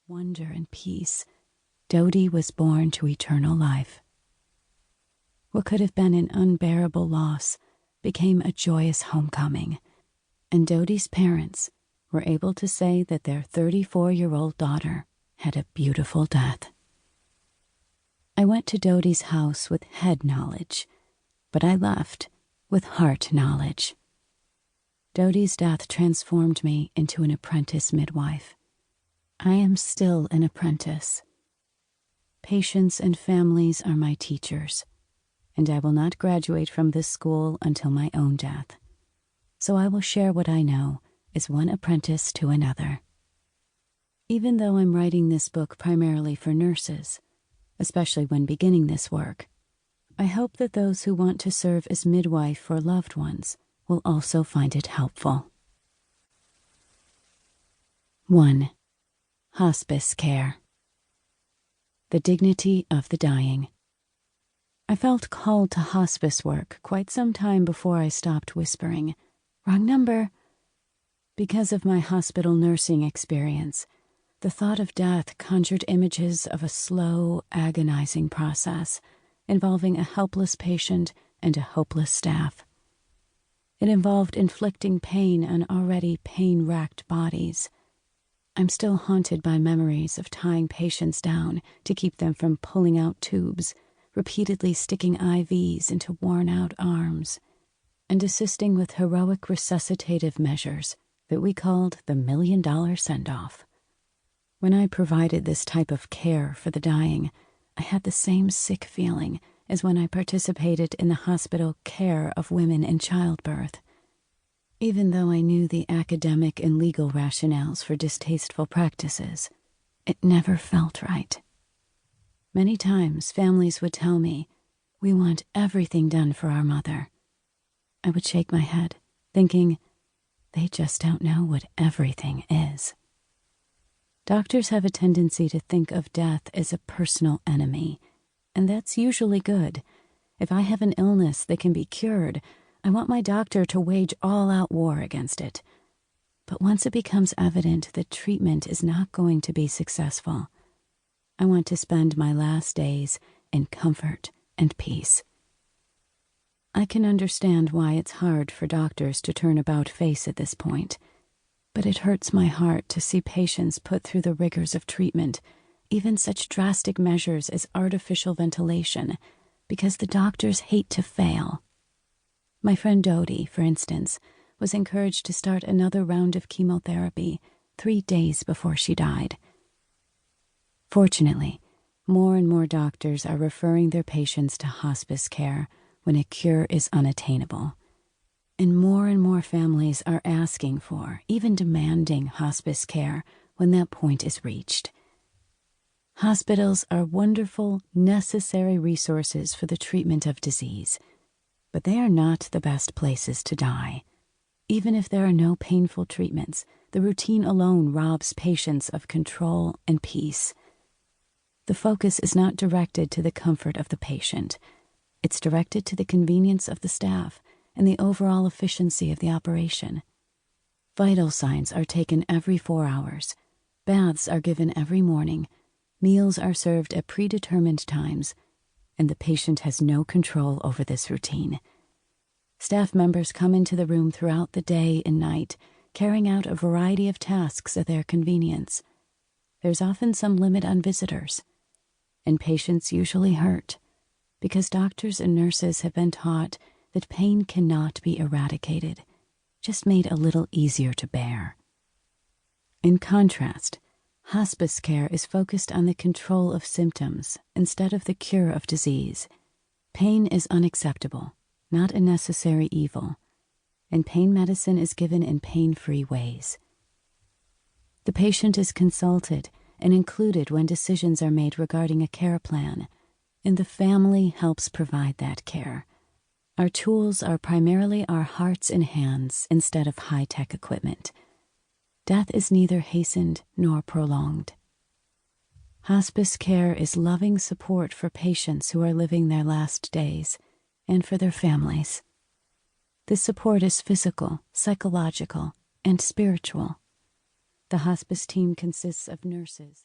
wonder and peace, Dodie was born to eternal life. What could have been an unbearable loss became a joyous homecoming, and Dodie's parents were able to say that their 34-year-old daughter had a beautiful death. I went to Dodie's house with head knowledge, but I left with heart knowledge. Dodie's death transformed me into an apprentice midwife. I am still an apprentice. Patients and families are my teachers, and I will not graduate from this school until my own death. So I will share what I know as one apprentice to another. Even though I'm writing this book primarily for nurses, especially when beginning this work, I hope that those who want to serve as midwife for loved ones will also find it helpful. 1. Hospice care. The dignity of the dying. I felt called to hospice work quite some time before I stopped whispering, "Wrong number." Because of my hospital nursing experience, the thought of death conjured images of a slow, agonizing process involving a helpless patient and a hopeless staff. It involved inflicting pain on already pain-racked bodies. I'm still haunted by memories of tying patients down to keep them from pulling out tubes, repeatedly sticking IVs into worn-out arms, and assisting with heroic resuscitative measures that we called the $1 million send-off. When I provided this type of care for the dying, I had the same sick feeling as when I participated in the hospital care of women in childbirth. Even though I knew the academic and legal rationales for distasteful practices, it never felt right. Many times, families would tell me, "We want everything done for our mother." I would shake my head, thinking, they just don't know what everything is. Doctors have a tendency to think of death as a personal enemy, and that's usually good. If I have an illness that can be cured, I want my doctor to wage all-out war against it. But once it becomes evident that treatment is not going to be successful, I want to spend my last days in comfort and peace. I can understand why it's hard for doctors to turn about face at this point, but it hurts my heart to see patients put through the rigors of treatment, even such drastic measures as artificial ventilation, because the doctors hate to fail. My friend Dodie, for instance, was encouraged to start another round of chemotherapy 3 days before she died. Fortunately, more and more doctors are referring their patients to hospice care when a cure is unattainable. And more families are asking for, even demanding, hospice care when that point is reached. Hospitals are wonderful, necessary resources for the treatment of disease, but they are not the best places to die. Even if there are no painful treatments, the routine alone robs patients of control and peace. The focus is not directed to the comfort of the patient. It's directed to the convenience of the staff and the overall efficiency of the operation. Vital signs are taken every 4 hours. Baths are given every morning. Meals are served at predetermined times, and the patient has no control over this routine. Staff members come into the room throughout the day and night, carrying out a variety of tasks at their convenience. There's often some limit on visitors, and patients usually hurt, because doctors and nurses have been taught that pain cannot be eradicated, just made a little easier to bear. In contrast, hospice care is focused on the control of symptoms instead of the cure of disease. Pain is unacceptable, not a necessary evil, and pain medicine is given in pain-free ways. The patient is consulted and included when decisions are made regarding a care plan, and the family helps provide that care. Our tools are primarily our hearts and hands instead of high-tech equipment. Death is neither hastened nor prolonged. Hospice care is loving support for patients who are living their last days and for their families. This support is physical, psychological, and spiritual. The hospice team consists of nurses.